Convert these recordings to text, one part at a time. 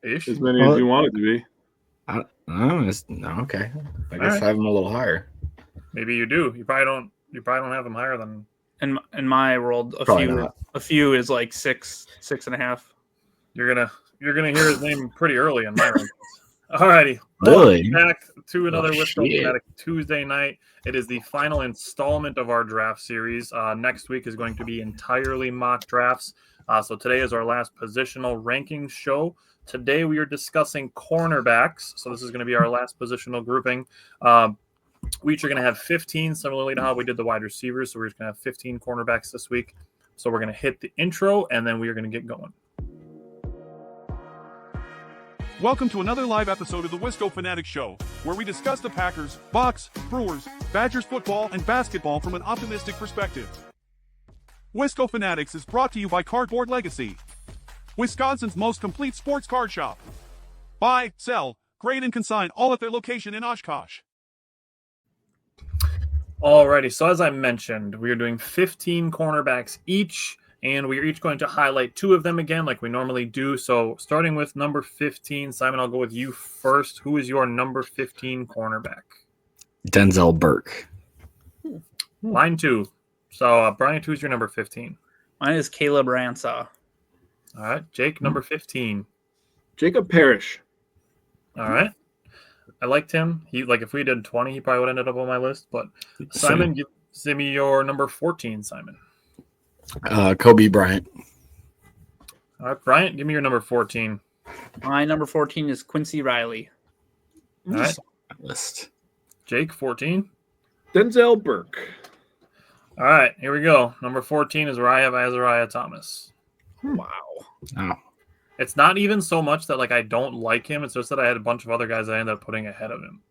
Ish. As many as you want it to be. Okay. I guess I have him a little higher. Maybe you do. You probably don't have him higher than. In my world, a few is like 6.5. You're gonna hear his name pretty early in my rankings. Alrighty. Really? Back to another Wisco Fanatics Tuesday night. It is the final installment of our draft series. Next week is going to be entirely mock drafts. So today is our last positional rankings show. Today we are discussing cornerbacks. So this is going to be our last positional grouping. We each are going to have 15, similarly to how we did the wide receivers. So we're just going to have 15 cornerbacks this week. So we're going to hit the intro, and then we are going to get going. Welcome to another live episode of the Wisco Fanatics Show, where we discuss the Packers, Bucks, Brewers, Badgers football, and basketball from an optimistic perspective. Wisco Fanatics is brought to you by Cardboard Legacy, Wisconsin's most complete sports card shop. Buy, sell, grade, and consign all at their location in Oshkosh. Alrighty, so as I mentioned, we are doing 15 cornerbacks each, and we are each going to highlight 2 of them again like we normally do. So starting with number 15, Simon, I'll go with you first. Who is your number 15 cornerback? Denzel Burke. Line 2. So Brian, who's your number 15? Mine is Caleb Ransaw. All right, Jake, number 15. Jacob Parrish. All right. I liked him. If we did 20, he probably would have ended up on my list. But Simon, give me your number 14, Simon. Kobe Bryant. All right, Bryant, give me your number 14. My number 14 is Quincy Riley. All right. List. Jake, 14. Denzel Burke. All right, here we go. Number 14 is where I have Azariah Thomas. Wow. Oh. It's not even so much that I don't like him. It's just that I had a bunch of other guys I ended up putting ahead of him.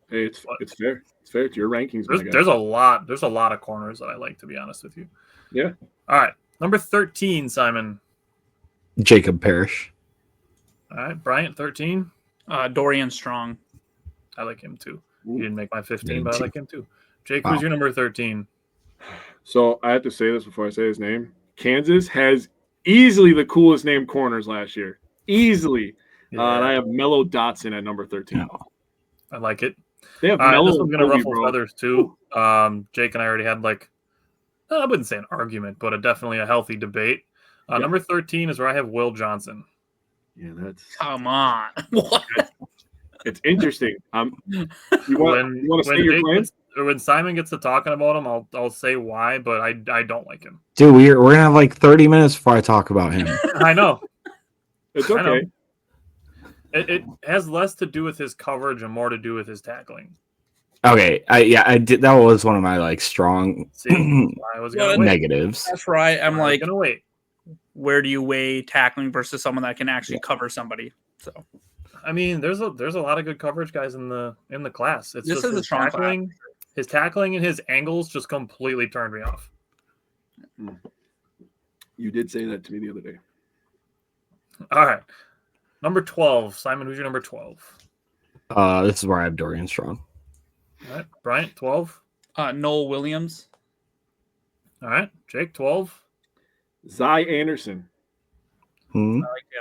Hey, it's fair. It's fair. It's your rankings. There's a lot of corners that I like, to be honest with you. Yeah. All right. Number 13, Simon. Jacob Parrish. All right. Bryant, 13. Dorian Strong. I like him too. Ooh. He didn't make my 15, but I like him too. Jake, who's your number 13? So I have to say this before I say his name. Kansas has easily the coolest named corners last year. Easily. Yeah. And I have Mello Dotson at number 13. No. I like it. They have this one's going to ruffle feathers too. Jake and I already had I wouldn't say an argument, but definitely a healthy debate. Yeah. Number 13 is where I have Will Johnson. Yeah, that's... Come on. What? It's interesting. You want to say your plans? When Simon gets to talking about him, I'll say why, but I don't like him. Dude, we're gonna have 30 minutes before I talk about him. I know. It's okay. It has less to do with his coverage and more to do with his tackling. Okay, I did. That was one of my strong I was gonna negatives. That's right. I'm gonna wait. Where do you weigh tackling versus someone that can actually cover somebody? So, I mean, there's a lot of good coverage guys in the class. It's this just is a strong tackling. His tackling and his angles just completely turned me off. You did say that to me the other day. All right. Number 12. Simon, who's your number 12? This is where I have Dorian Strong. All right. Bryant, 12. Noel Williams. All right. Jake, 12. Zy Anderson.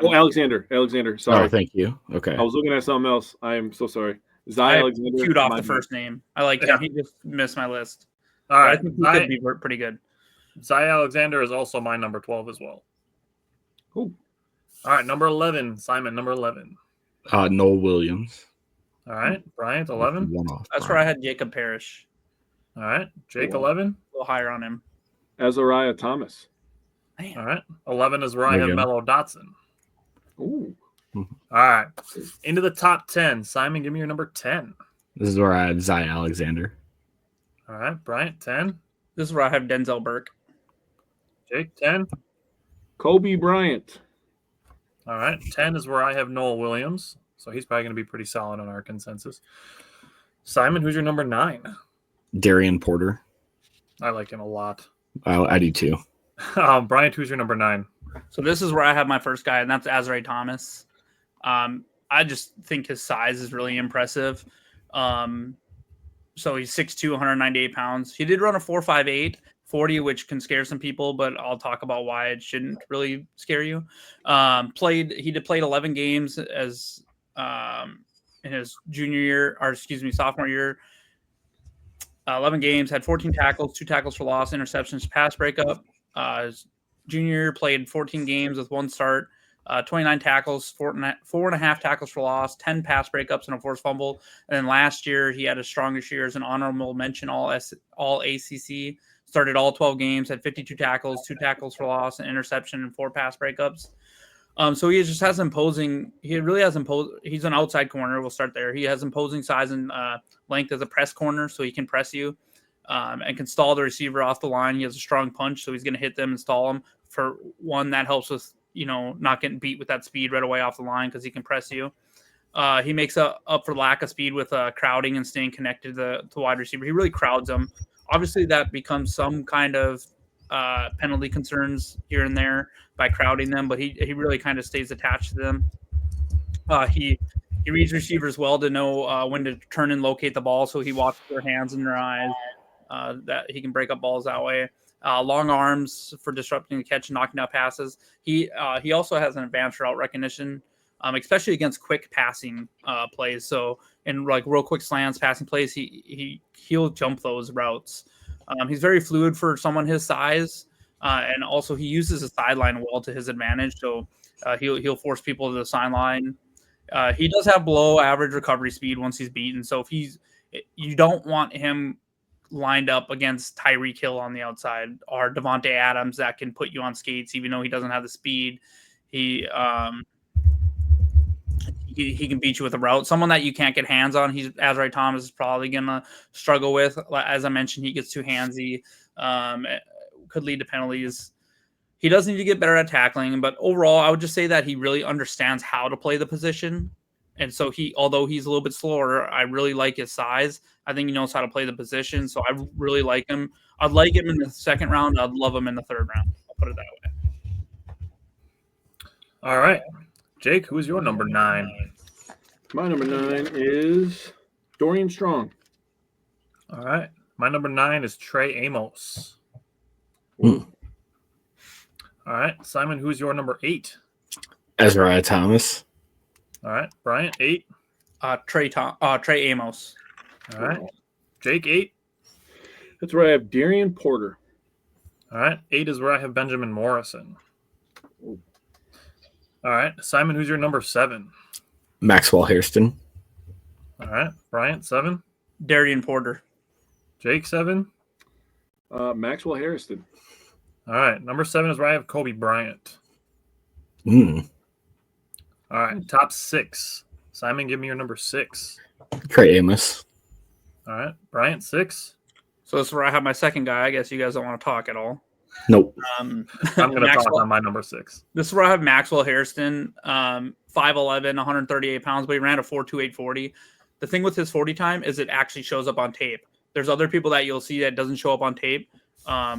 Alexander. Sorry. Oh, thank you. Okay. I was looking at something else. I am so sorry. Zy Alexander. Queued off the first name. I like him. He just missed my list. All right. I think he could be pretty good. Zy Alexander is also my number 12 as well. Ooh. All right. Number 11. Simon, number 11. Noel Williams. All right. Bryant, 11. That's where I had Jacob Parrish. All right. Jake, 11. A little higher on him. Azariah Thomas. Man. All right. 11 is where I have Mello Dotson. Ooh. All right. Into the top 10. Simon, give me your number 10. This is where I have Zy Alexander. All right. Bryant, 10. This is where I have Denzel Burke. Jake, 10. Kobe Bryant. All right. 10 is where I have Noel Williams. So he's probably going to be pretty solid on our consensus. Simon, who's your number 9? Darian Porter. I like him a lot. I do too. Bryant, who's your number 9? So this is where I have my first guy, and that's Azariah Thomas. I just think his size is really impressive. So he's 6'2", 198 pounds. He did run a 4.58 40, which can scare some people, but I'll talk about why it shouldn't really scare you. Played 11 games as in his sophomore year. 11 games, had 14 tackles, 2 tackles for loss, interceptions, pass breakup. His junior year played 14 games with 1 start, 29 tackles, 4.5 tackles for loss, 10 pass breakups, and a forced fumble. And then last year, he had his strongest year as an honorable mention all ACC. Started all 12 games, had 52 tackles, 2 tackles for loss, an interception, and 4 pass breakups. So he just has imposing. He really has imposing. He's an outside corner. We'll start there. He has imposing size and length as a press corner, so he can press you and can stall the receiver off the line. He has a strong punch, so he's going to hit them and stall them. For one, that helps with not getting beat with that speed right away off the line because he can press you. He makes up for lack of speed with crowding and staying connected to the wide receiver. He really crowds them. Obviously, that becomes some kind of penalty concerns here and there by crowding them, but he really kind of stays attached to them. He reads receivers well to know when to turn and locate the ball, so he watches their hands and their eyes. That he can break up balls that way. Long arms for disrupting the catch and knocking out passes. He also has an advanced route recognition, especially against quick passing plays. So in like real quick slants, passing plays, he'll jump those routes. He's very fluid for someone his size, and also he uses the sideline well to his advantage. So he'll force people to the sideline. He does have below average recovery speed once he's beaten. So you don't want him lined up against Tyreek Hill on the outside or Devontae Adams that can put you on skates, even though he doesn't have the speed. He can beat you with a route. Someone that you can't get hands on, Azrae Thomas is probably going to struggle with. As I mentioned, he gets too handsy, could lead to penalties. He does need to get better at tackling, but overall, I would just say that he really understands how to play the position. And so although he's a little bit slower, I really like his size. I think he knows how to play the position. So I really like him. I'd like him in the second round. I'd love him in the third round. I'll put it that way. All right. Jake, who's your number 9? My number 9 is Dorian Strong. All right. My number 9 is Trey Amos. Mm. All right. Simon, who's your number 8? Azrae Thomas. All right. Brian, 8. Trey Amos. All right. Jake, 8. That's where I have Darian Porter. All right. 8 is where I have Benjamin Morrison. All right. Simon, who's your number 7? Maxwell Hairston. All right. Brian, 7. Darian Porter. Jake, 7. Maxwell Hairston. All right. Number 7 is where I have Kobe Bryant. Mm. All right. Top 6. Simon, give me your number 6. Trey Amos. All right. Bryant, 6. So this is where I have my second guy. I guess you guys don't want to talk at all. Nope. I'm going to talk on my number 6. This is where I have Maxwell Hairston, 5'11", 138 pounds, but he ran a 4.28 40. The thing with his 40 time is it actually shows up on tape. There's other people that you'll see that doesn't show up on tape. Are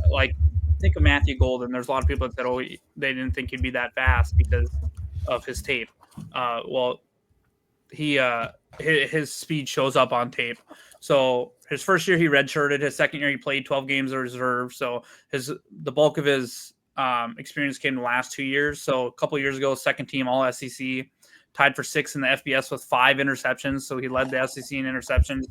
like, think of Matthew Golden. There's a lot of people that said, they didn't think he'd be that fast because of his tape. His speed shows up on tape. So his first year he redshirted. His second year he played 12 games of reserve. So the bulk of his experience came in the last 2 years. So a couple of years ago, second team All SEC, tied for 6th in the FBS with 5 interceptions. So he led the SEC in interceptions,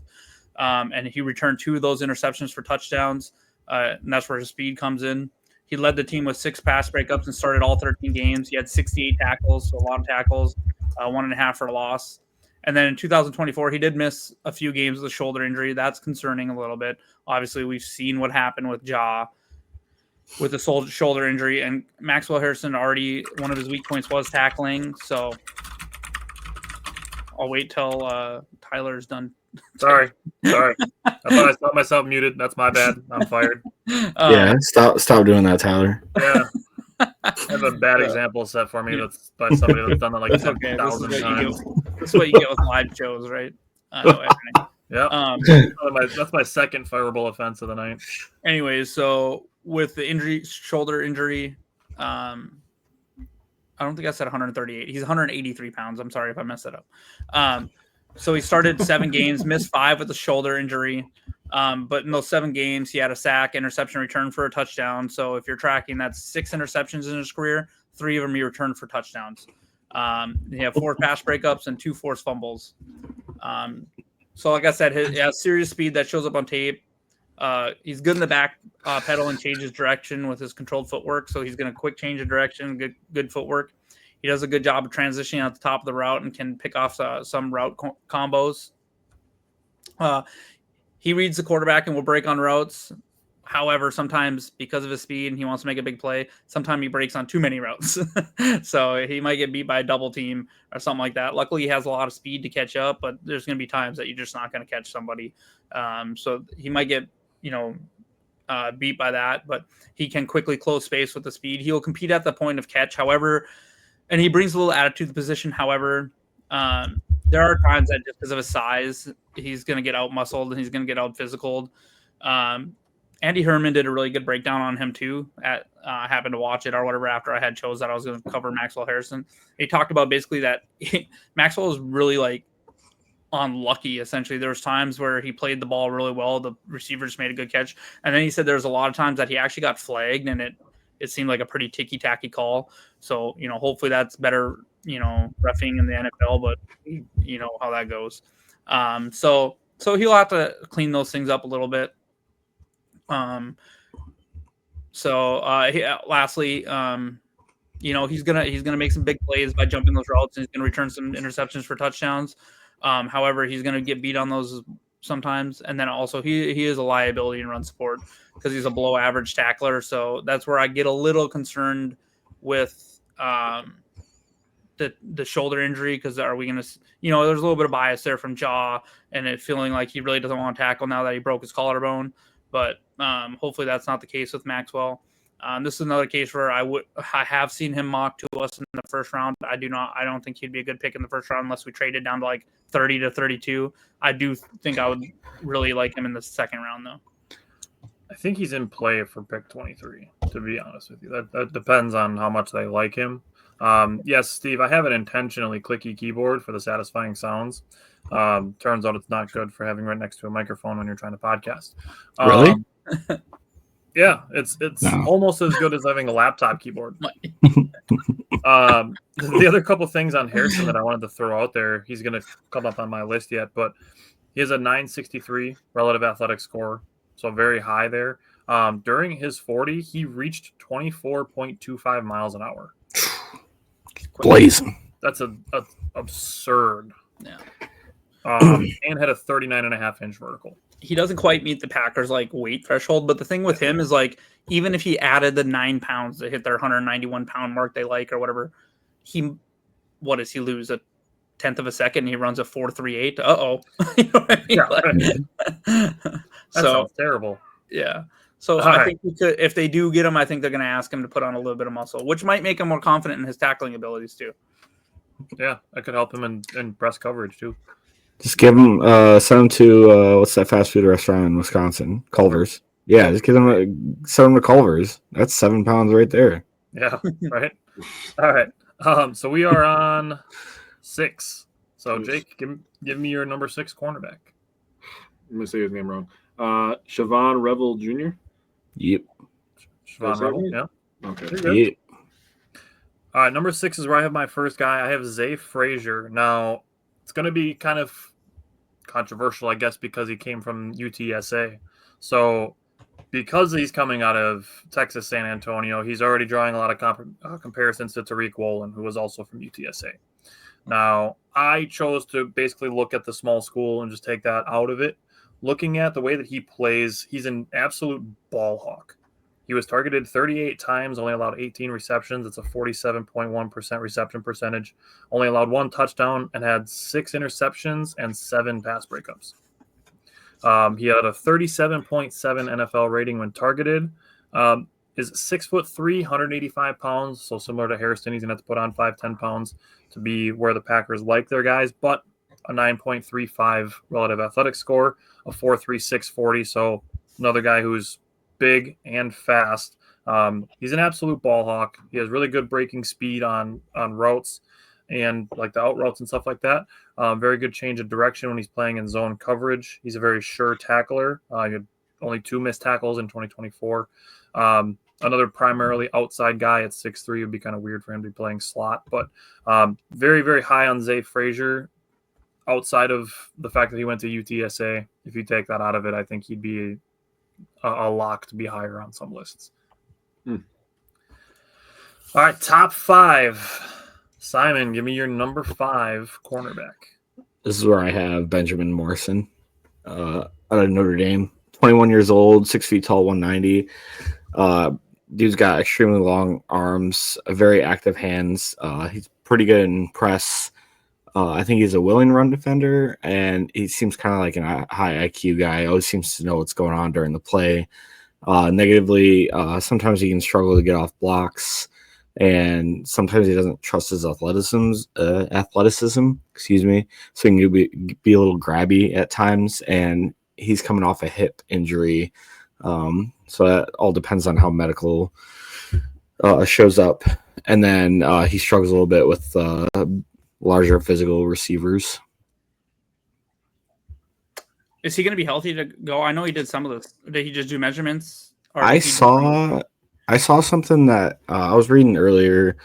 and he returned 2 of those interceptions for touchdowns. And that's where his speed comes in. He led the team with 6 pass breakups and started all 13 games. He had 68 tackles, so a lot of tackles, 1.5 for a loss. And then in 2024, he did miss a few games with a shoulder injury. That's concerning a little bit. Obviously, we've seen what happened with Ja with the shoulder injury. And Maxwell Hairston already, one of his weak points was tackling. So I'll wait till Tyler's done. Sorry. I thought I saw myself muted. That's my bad. I'm fired. Yeah, stop doing that, Tyler. Yeah. I have a bad example set for me that's by somebody that's done that like 10,000 times. That's what you get with live shows, right? Yeah. That's my second fireable offense of the night. Anyways, so with the shoulder injury, I don't think I said 138. He's 183 pounds. I'm sorry if I messed that up. So he started 7 games, missed 5 with a shoulder injury. But in those 7 games, he had a sack, interception, return for a touchdown. So if you're tracking, that's 6 interceptions in his career. 3 of them he returned for touchdowns. He had 4 pass breakups and 2 forced fumbles. So like I said, he has serious speed that shows up on tape. He's good in the back pedal and changes direction with his controlled footwork. So he's going to quick change of direction, good footwork. He does a good job of transitioning at the top of the route and can pick off some route combos. He reads the quarterback and will break on routes. However, sometimes because of his speed and he wants to make a big play, sometimes he breaks on too many routes. So he might get beat by a double team or something like that. Luckily, he has a lot of speed to catch up, but there's going to be times that you're just not going to catch somebody. So he might get, beat by that, but he can quickly close space with the speed. He'll compete at the point of catch. However, and he brings a little attitude to the position. However, there are times that just because of his size, he's going to get out muscled and he's going to get out physical. Andy Herman did a really good breakdown on him too. I happened to watch it or whatever after I had chose that I was going to cover Maxwell Harrison. He talked about basically that Maxwell was really unlucky. Essentially, there was times where he played the ball really well. The receiver just made a good catch, and then he said there was a lot of times that he actually got flagged, and it seemed like a pretty ticky-tacky call. So hopefully that's better reffing in the NFL, but you know how that goes. So he'll have to clean those things up a little bit. Lastly, he's gonna make some big plays by jumping those routes, and he's gonna return some interceptions for touchdowns. However, he's gonna get beat on those sometimes, and then also he is a liability in run support because he's a below average tackler. So that's where I get a little concerned with the shoulder injury, because are we gonna there's a little bit of bias there from Jaw and it feeling like he really doesn't want to tackle now that he broke his collarbone. But hopefully that's not the case with Maxwell. This is another case where I have seen him mocked to us in the first round. I don't think he'd be a good pick in the first round unless we traded down to 30 to 32. I do think I would really like him in the second round though. I think he's in play for pick 23, to be honest with you. That depends on how much they like him. Yes, Steve, I have an intentionally clicky keyboard for the satisfying sounds. Turns out it's not good for having right next to a microphone when you're trying to podcast. Really? Yeah, it's almost as good as having a laptop keyboard. The other couple things on Harrison that I wanted to throw out there, he's going to come up on my list yet, but he has a 963 relative athletic score, so very high there. During his 40, he reached 24.25 miles an hour. Blazing. That's absurd. Yeah. And had a 39.5-inch vertical. He doesn't quite meet the Packers weight threshold, but the thing with him is even if he added the 9 pounds to hit their 191 pound mark they or whatever, what does he lose, a tenth of a second? And he runs a 4.38. You know what I mean? Yeah, that sounds terrible. Yeah. So I think if they do get him, I think they're going to ask him to put on a little bit of muscle, which might make him more confident in his tackling abilities too. Yeah, that could help him in press coverage too. Just give him, send him to, what's that fast food restaurant in Wisconsin? Culver's. Yeah, just send him to Culver's. That's 7 pounds right there. Yeah, right. All right. So we are on 6. So Jake, give me your number 6 cornerback. I'm going to say his name wrong. Siobhan Revel Jr. Yep. Siobhan Revel, yeah. Okay. Yep. All right, number 6 is where I have my first guy. I have Zay Frazier. Now, it's going to be kind of controversial, I guess, because he came from UTSA. So because he's coming out of Texas San Antonio, he's already drawing a lot of comparisons to Tariq Woolen, who was also from UTSA. Now, I chose to basically look at the small school and just take that out of it. Looking at the way that he plays, he's an absolute ball hawk. He was targeted 38 times, only allowed 18 receptions. It's a 47.1% reception percentage. Only allowed 1 touchdown and had 6 interceptions and 7 pass breakups. He had a 37.7 NFL rating when targeted. Is 6'3", 185 pounds, so similar to Harrison. He's going to have to put on 5-10 pounds to be where the Packers like their guys, but a 9.35 relative athletic score, a 4.36 40. So another guy who's big and fast. He's an absolute ball hawk. He has really good breaking speed on routes, and like the out routes and stuff like that. Very good change of direction when he's playing in zone coverage. He's a very sure tackler. He had only 2 missed tackles in 2024. Another primarily outside guy at 6'3" would be kind of weird for him to be playing slot, but very, very high on Zay Frazier. Outside of the fact that he went to UTSA, if you take that out of it, I think he'd be a lock to be higher on some lists. All right, top 5. Simon, give me your number 5 cornerback. This is where I have Benjamin Morrison out of Notre Dame. 21 years old, 6 feet tall, 190. Dude's got extremely long arms, very active hands. He's pretty good in press. I think he's a willing run defender, and he seems kind of like a high IQ guy. Always seems to know what's going on during the play. Negatively, sometimes he can struggle to get off blocks, and sometimes he doesn't trust his athleticism. Excuse me. So he can be a little grabby at times, and he's coming off a hip injury. So that all depends on how medical shows up. And then he struggles a little bit with larger physical receivers. Is he going to be healthy to go? I know he did some of this. Did he just do measurements? I saw something that I was reading earlier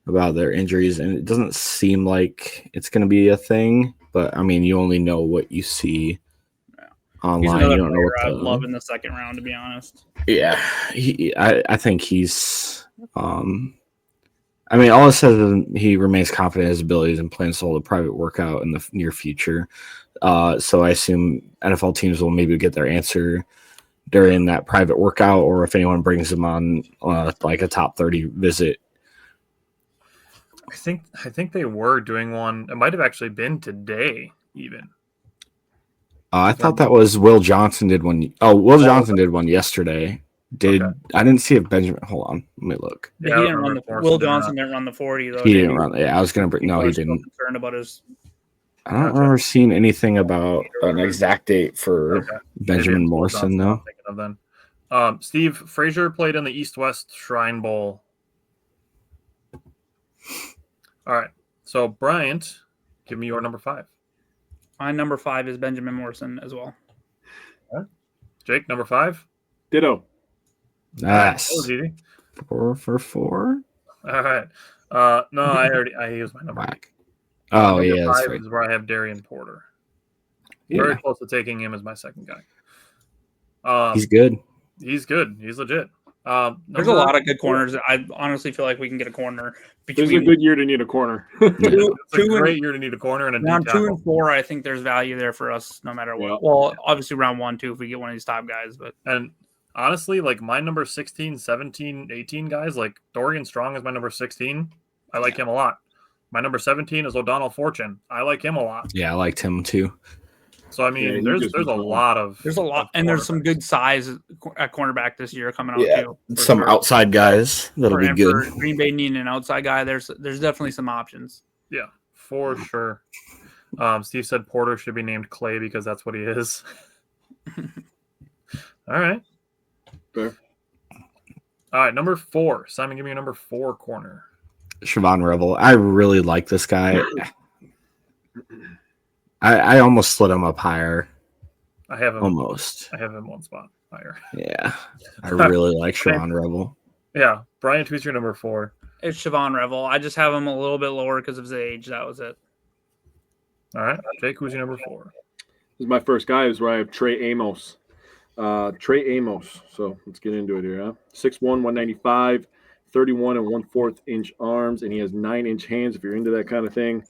about their injuries, and it doesn't seem like it's going to be a thing. But I mean, you only know what you see online. He's another you don't know player what I'd love in the second round, to be honest. Yeah, I think he's. I mean, all it says is he remains confident in his abilities and plans to hold a private workout in the near future. So I assume NFL teams will maybe get their answer during that private workout, or if anyone brings him on like a top 30 visit. I think they were doing one. It might have actually been today, even. I thought that was Will Johnson did one. Oh, Will Johnson did one yesterday. I didn't see if Benjamin? Hold on, let me look. Yeah, he didn't run the Will Johnson didn't run the 40 though. He didn't run. Yeah, I was gonna bring. No, he didn't. Concerned about his. I don't remember seeing anything about an exact date for Benjamin Morrison though. Steve Frazier played in the East-West Shrine Bowl. All right, so Bryant, give me your number 5. My number 5 is Benjamin Morrison as well. Right. Jake, number 5. Ditto. Nice. That was easy. 4 for 4. All right. No, I used my number. Oh, number yeah. 5 Right. is where I have Darian Porter. Yeah. Very close to taking him as my second guy. He's good. He's good. He's legit. There's a lot of good corners. I honestly feel like we can get a corner. It's a good year to need a corner. It's a great year to need a corner and a round deep 2 tackle. and 4. I think there's value there for us no matter what. Yeah. Well, obviously round 1, 2 if we get one of these top guys. But And honestly, like my number 16, 17, 18 guys, like Dorian Strong is my number 16. I like him a lot. My number 17 is O'Donnell Fortune. I like him a lot. Yeah, I liked him too. So I mean, there's a lot of and there's some good size at cornerback this year coming out too. Some outside guys that'll be good. For Green Bay needing an outside guy, there's definitely some options. Yeah, for sure. Steve said Porter should be named Clay because that's what he is. All right. Fair. All right, number 4. Simon, give me your number 4 corner. Siobhan Rebel. I really like this guy. I almost slid him up higher. I have him almost. I have him one spot higher. Yeah, I really like Siobhan Rebel. Yeah, Brian, who's your number 4? It's Siobhan Revel. I just have him a little bit lower because of his age. That was it. All right, Jake, who's your number 4? This is my first guy. Is where I have Trey Amos. Trey Amos. So let's get into it here. Huh? 6'1", 195, 31 1/4 inch arms, and he has 9-inch hands. If you're into that kind of thing,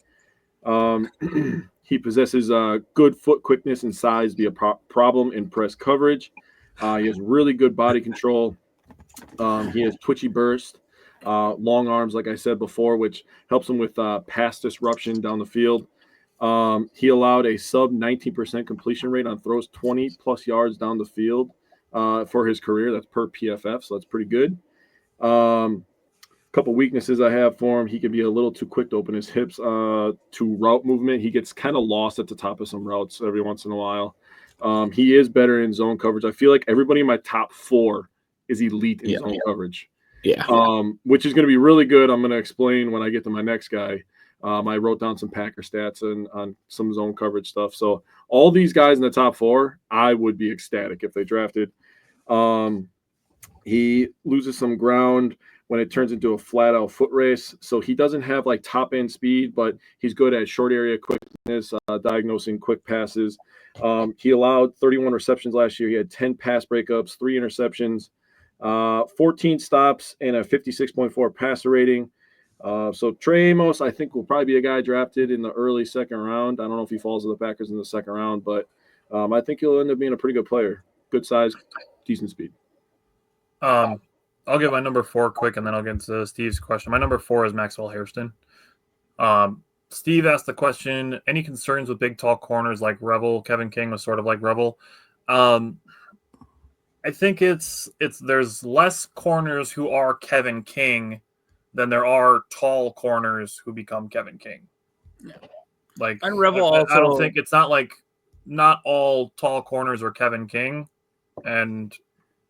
he possesses good foot quickness and size. Be a problem in press coverage. He has really good body control. He has twitchy burst, long arms, like I said before, which helps him with pass disruption down the field. He allowed a sub 19% completion rate on throws 20+ yards down the field for his career. That's per PFF, so that's pretty good. Couple weaknesses I have for him. He can be a little too quick to open his hips to route movement. He gets kind of lost at the top of some routes every once in a while. He is better in zone coverage. I feel like everybody in my top 4 is elite in zone coverage. Yeah. Which is going to be really good. I'm going to explain when I get to my next guy. I wrote down some Packer stats on some zone coverage stuff. So all these guys in the top 4, I would be ecstatic if they drafted. He loses some ground when it turns into a flat-out foot race. So he doesn't have like top-end speed, but he's good at short area quickness, diagnosing quick passes. He allowed 31 receptions last year. He had 10 pass breakups, 3 interceptions, 14 stops, and a 56.4 passer rating. So Trey Amos, I think, will probably be a guy drafted in the early second round. I don't know if he falls to the Packers in the second round, but I think he'll end up being a pretty good player. Good size, decent speed. I'll get my number 4 quick, and then I'll get into Steve's question. My number 4 is Maxwell Hairston. Steve asked the question, any concerns with big, tall corners like Revel? Kevin King was sort of like Revel. I think it's there's less corners who are Kevin King than there are tall corners who become Kevin King. Yeah. Like, and Revel I also, don't think it's not like not all tall corners are Kevin King, and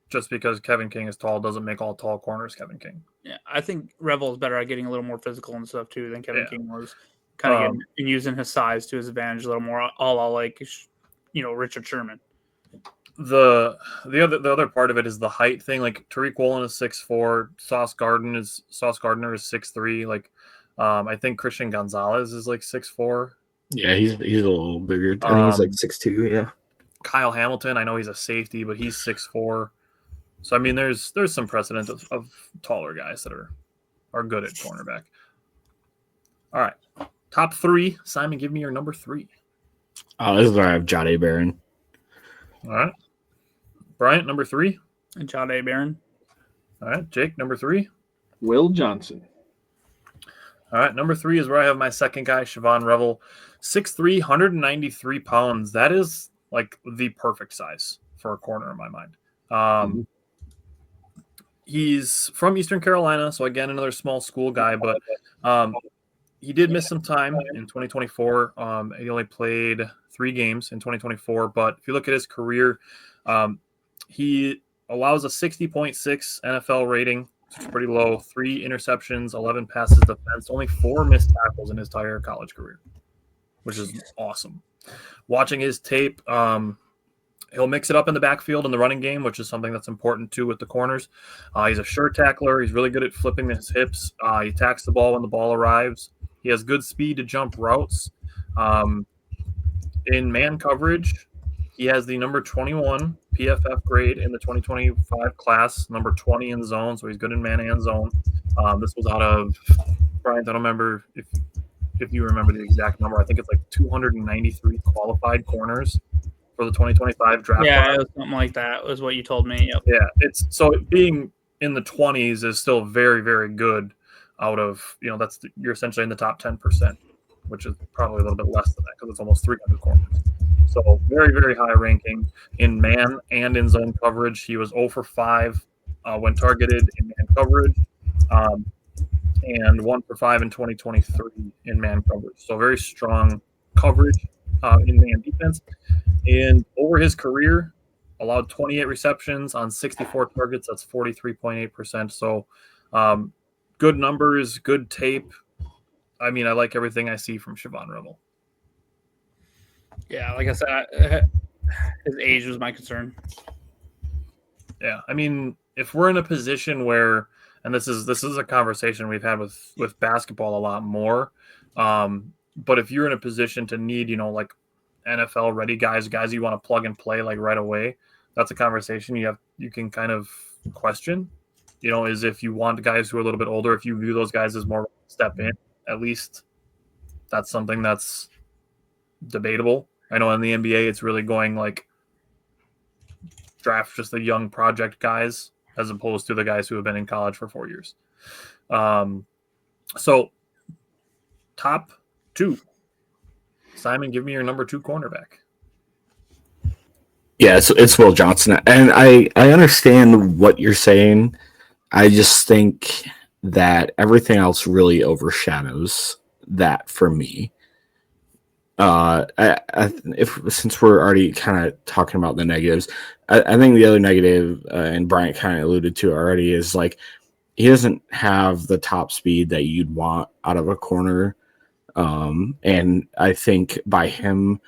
just because Kevin King is tall doesn't make all tall corners Kevin King. Yeah, I think Revel is better at getting a little more physical and stuff too than Kevin King was. Kind of getting and using his size to his advantage a little more, all like Richard Sherman. The other part of it is the height thing. Like Tariq Woolen is 6'4", Sauce Gardner is 6'3". Like I think Christian Gonzalez is like 6'4". Yeah, he's a little bigger. I think he's like 6'2". Yeah. Kyle Hamilton, I know he's a safety, but he's 6'4". So I mean, there's some precedent of taller guys that are good at cornerback. All right, top 3. Simon, give me your number 3. Oh, this is where I have Jahdae Barron. All right, Bryant, number 3. And Jahdae Barron. All right, Jake, number 3. Will Johnson. All right, number 3 is where I have my second guy, Siobhan Revel, 6'3", 193 pounds. That is like the perfect size for a corner in my mind. He's from Eastern Carolina, so again, another small school guy, but he did miss some time in 2024. He only played 3 games in 2024, but if you look at his career, he allows a 60.6 NFL rating, which is pretty low, 3 interceptions, 11 passes defense, only 4 missed tackles in his entire college career, which is awesome. Watching his tape, he'll mix it up in the backfield in the running game, which is something that's important too with the corners. He's a sure tackler. He's really good at flipping his hips. He attacks the ball when the ball arrives. He has good speed to jump routes. In man coverage, he has the number 21 PFF grade in the 2025 class, number 20 in zone, so he's good in man and zone. This was out of, Brian, I don't remember if you remember the exact number. I think it's like 293 qualified corners for the 2025 draft. Yeah, it was something like that was what you told me. Yep. Yeah, it's so being in the 20s is still very, very good out of, you're essentially in the top 10%, which is probably a little bit less than that because it's almost 300 corners. So very, very high ranking in man and in zone coverage. He was 0 for 5 when targeted in man coverage and 1 for 5 in 2023 in man coverage. So very strong coverage in man defense. And over his career, allowed 28 receptions on 64 targets. That's 43.8%. So good numbers, good tape. I mean, I like everything I see from Siobhan Revel. Yeah, like I said, his age was my concern. Yeah, I mean, if we're in a position where, and this is a conversation we've had with basketball a lot more, but if you're in a position to need, like NFL ready guys you want to plug and play like right away, that's a conversation you can kind of question. Is if you want guys who are a little bit older, if you view those guys as more step in, at least that's something that's debatable. I know in the NBA it's really going like draft just the young project guys as opposed to the guys who have been in college for 4 years. So top 2. Simon, give me your number 2 cornerback. Yeah, it's Will Johnson. And I understand what you're saying. I just think that everything else really overshadows that for me. Since we're already kind of talking about the negatives, I think the other negative, and Bryant kind of alluded to already, is like he doesn't have the top speed that you'd want out of a corner. And I think by him,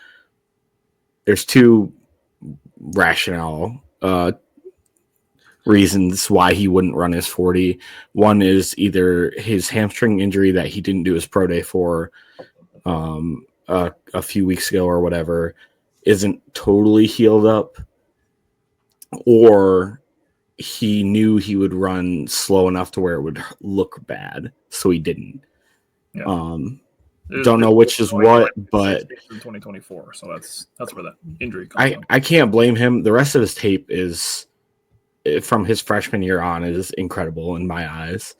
there's two rationale reasons why he wouldn't run his 40. One is either his hamstring injury that he didn't do his pro day for a few weeks ago or whatever isn't totally healed up, or he knew he would run slow enough to where it would look bad, so he didn't. Yeah. Don't know which is what, but 2024. So that's where that injury comes from. I can't blame him. The rest of his tape is from his freshman year on is incredible in my eyes.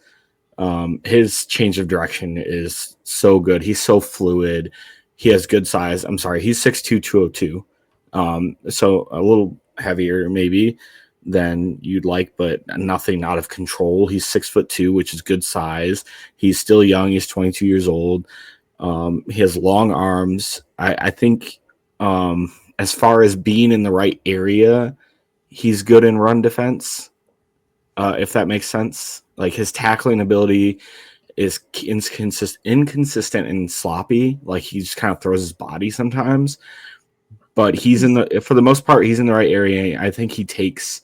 His change of direction is so good. He's so fluid. He has good size. I'm sorry, he's 6'2", 202. So a little heavier maybe than you'd like, but nothing out of control. He's 6'2", which is good size. He's still young. He's 22 years old. He has long arms. I think as far as being in the right area, he's good in run defense, if that makes sense. Like his tackling ability is inconsistent and sloppy. Like he just kind of throws his body sometimes, but for the most part, he's in the right area. I think he takes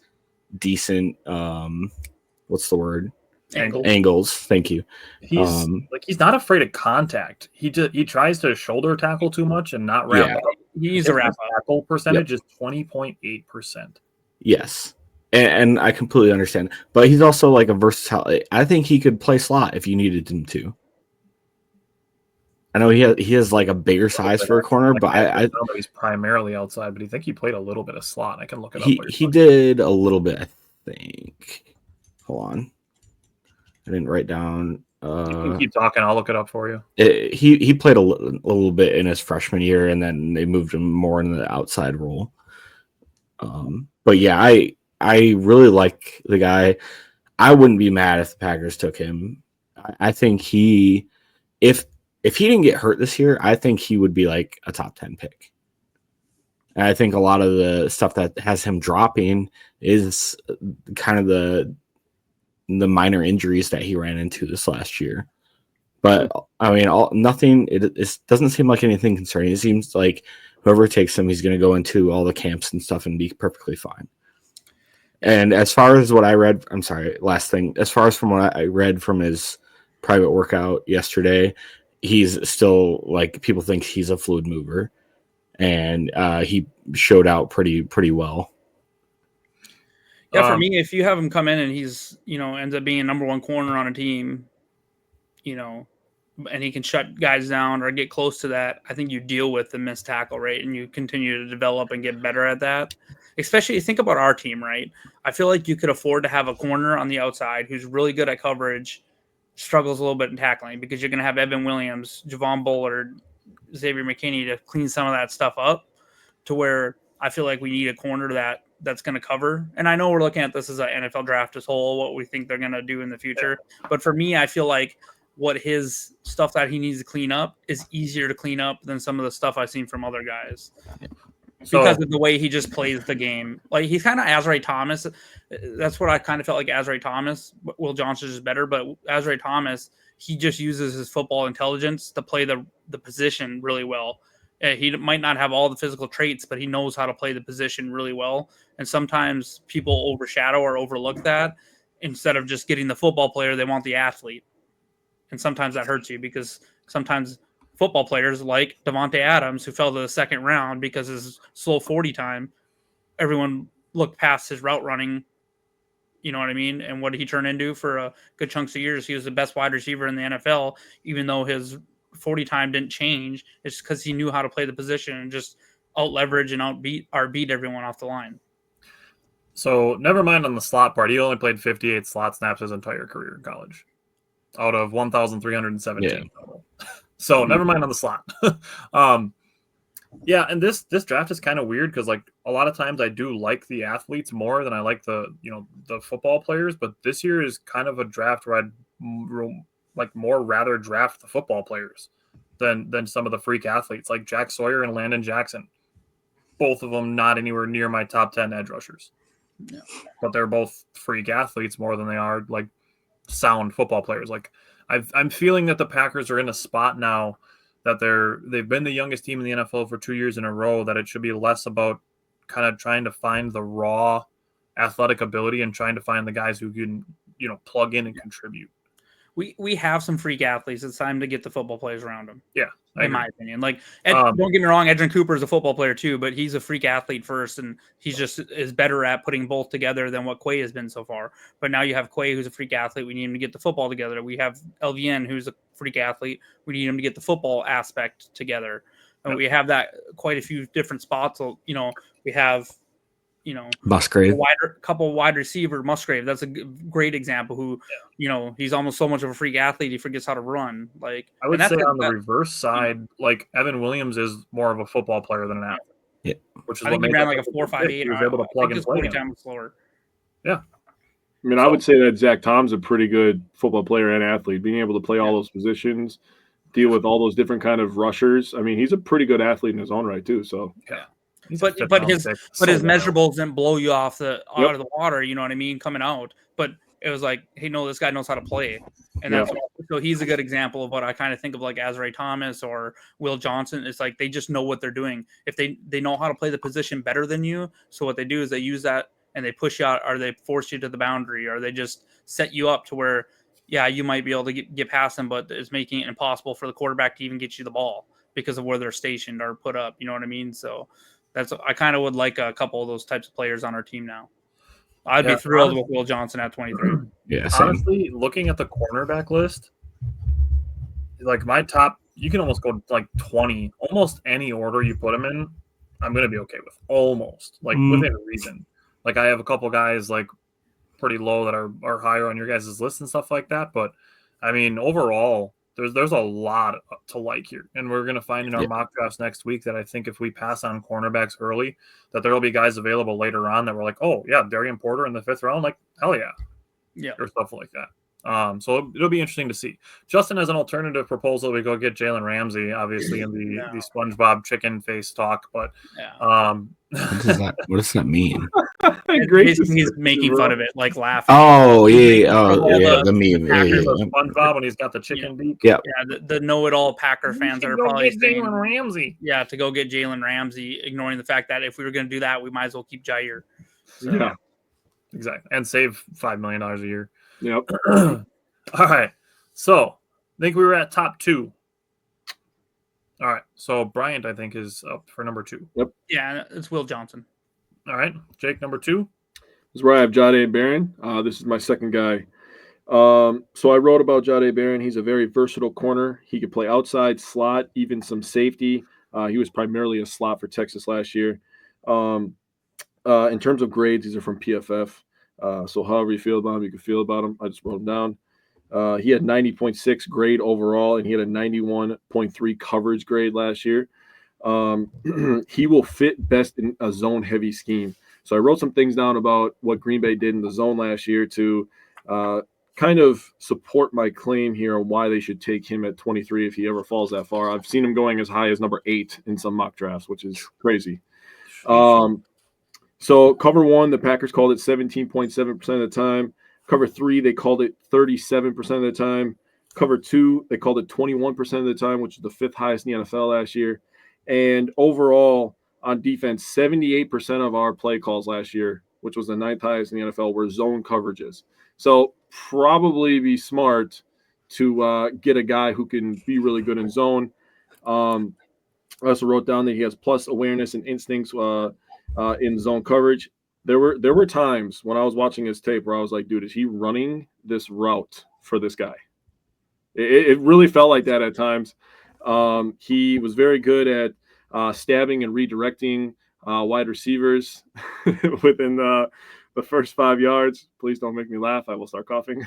decent, what's the word? Angles. Thank you. He's not afraid of contact. He tries to shoulder tackle too much and not wrap up. He's a wrap tackle percentage is 20.8%. Yes. And I completely understand. But he's also like a versatile. I think he could play slot if you needed him to. I know he has like a bigger size for a corner, but I know that he's primarily outside, but I think he played a little bit of slot. I can look it up. He did a little bit, I think. Hold on. I didn't write down. You can keep talking. I'll look it up for you. He played a little bit in his freshman year, and then they moved him more into the outside role. But yeah, I really like the guy. I wouldn't be mad if the Packers took him. I think if he didn't get hurt this year, I think he would be like a top 10 pick. And I think a lot of the stuff that has him dropping is kind of the minor injuries that he ran into this last year. But I mean, nothing. It doesn't seem like anything concerning. It seems like whoever takes him, he's going to go into all the camps and stuff and be perfectly fine. And as far as what I read, I'm sorry, last thing. As far as from what I read from his private workout yesterday, he's still like people think he's a fluid mover, and he showed out pretty well. Yeah, for me, if you have him come in and he's, ends up being a number one corner on a team, and he can shut guys down or get close to that, I think you deal with the missed tackle rate and you continue to develop and get better at that. Especially think about our team, right? I feel like you could afford to have a corner on the outside who's really good at coverage, struggles a little bit in tackling, because you're going to have Evan Williams, Javon Bullard, Xavier McKinney to clean some of that stuff up, to where I feel like we need a corner that's going to cover. And I know we're looking at this as an NFL draft as whole, what we think they're going to do in the future. But for me, I feel like what his stuff that he needs to clean up is easier to clean up than some of the stuff I've seen from other guys. Because of the way he just plays the game. Like, he's kind of Azrae Thomas. That's what I kind of felt like Azrae Thomas. Will Johnson is better, but Azrae Thomas, he just uses his football intelligence to play the position really well. He might not have all the physical traits, but he knows how to play the position really well. And sometimes people overshadow or overlook that. Instead of just getting the football player, they want the athlete. And sometimes that hurts you, because sometimes football players like Devontae Adams, who fell to the second round because his slow 40 time, everyone looked past his route running. You know what I mean? And what did he turn into for a good chunks of years? He was the best wide receiver in the NFL, even though his 40 time didn't change. It's because he knew how to play the position and just out leverage and beat everyone off the line. So never mind on the slot part. He only played 58 slot snaps his entire career in college out of 1,317 total. So never mind on the slot. Yeah, and this draft is kind of weird because, like, a lot of times I do like the athletes more than I like the football players, but this year is kind of a draft where I'd more rather draft the football players than some of the freak athletes like Jack Sawyer and Landon Jackson. Both of them not anywhere near my top 10 edge rushers. Yeah. But they're both freak athletes more than they are like sound football players. Like, I'm feeling that the Packers are in a spot now that they've been the youngest team in the NFL for 2 years in a row, that it should be less about kind of trying to find the raw athletic ability and trying to find the guys who can, plug in and contribute. We have some freak athletes. It's time to get the football players around them. Yeah, in my opinion. Like, don't get me wrong, Edgerrin Cooper is a football player too, but he's a freak athlete first, and he's just is better at putting both together than what Quay has been so far. But now you have Quay, who's a freak athlete. We need him to get the football together. We have LVN, who's a freak athlete. We need him to get the football aspect together. And we have that quite a few different spots. So, we have Musgrave, couple wide receiver. Musgrave, that's a great example. Who, he's almost so much of a freak athlete, he forgets how to run. Like, I would say on the reverse side, like Evan Williams is more of a football player than an athlete. Yeah, which is I think he ran like a 4.58. He was able to plug and play. Slower. Yeah, I mean, I would say that Zach Tom's a pretty good football player and athlete, being able to play all those positions, deal with all those different kind of rushers. I mean, he's a pretty good athlete in his own right too. So yeah. But his measurables didn't blow you off out of the water, you know what I mean, coming out. But it was like, hey, no, this guy knows how to play, and that's so he's a good example of what I kind of think of like Azrae Thomas or Will Johnson. It's like they just know what they're doing. If they know how to play the position better than you, so what they do is they use that and they push you out, or they force you to the boundary, or they just set you up to where, you might be able to get past them, but it's making it impossible for the quarterback to even get you the ball because of where they're stationed or put up. You know what I mean? So. I kind of would like a couple of those types of players on our team now. I'd be thrilled with Will Johnson at 23. Yeah, same. Honestly, looking at the cornerback list, like my top, you can almost go like 20, almost any order you put them in, I'm going to be okay with. Almost, like within reason. Like I have a couple guys like pretty low that are higher on your guys' list and stuff like that. But I mean, overall, there's a lot to like here, and we're going to find in our mock drafts next week that I think if we pass on cornerbacks early, that there will be guys available later on that we're like, oh yeah, Darian Porter in the 5th round, like hell yeah, or stuff like that. So it'll be interesting to see. Justin, as an alternative proposal, we go get Jalen Ramsey, obviously in the SpongeBob chicken face talk, but what does that mean? He's making fun of it, like laughing. Oh yeah, the meme. SpongeBob when he's got the chicken beak. Yeah, the know-it-all Packer fans that are probably saying Jalen Ramsey. Yeah, to go get Jalen Ramsey, ignoring the fact that if we were going to do that, we might as well keep Jair. So, yeah, exactly, and save $5 million a year. Yep. All right. So I think we were at top 2. All right. So Bryant, I think, is up for number 2. Yep. Yeah, it's Will Johnson. All right. Jake, number 2. This is where I have Jahdae Barron. This is my second guy. So I wrote about Jahdae Barron. He's a very versatile corner. He could play outside, slot, even some safety. He was primarily a slot for Texas last year. In terms of grades, these are from PFF. So however you feel about him, you can feel about him. I just wrote him down. He had 90.6 grade overall, and he had a 91.3 coverage grade last year. He will fit best in a zone-heavy scheme. So I wrote some things down about what Green Bay did in the zone last year to kind of support my claim here on why they should take him at 23 if he ever falls that far. I've seen him going as high as number 8 in some mock drafts, which is crazy. So cover 1, the Packers called it 17.7% of the time. Cover 3, they called it 37% of the time. Cover 2, they called it 21% of the time, which is the 5th highest in the NFL last year. And overall, on defense, 78% of our play calls last year, which was the 9th highest in the NFL, were zone coverages. So probably be smart to get a guy who can be really good in zone. I also wrote down that he has plus awareness and instincts in zone coverage. There were times when I was watching his tape where I was like, dude, is he running this route for this guy? It really felt like that at times. He was very good at stabbing and redirecting wide receivers within the first 5 yards. Please don't make me laugh. I will start coughing.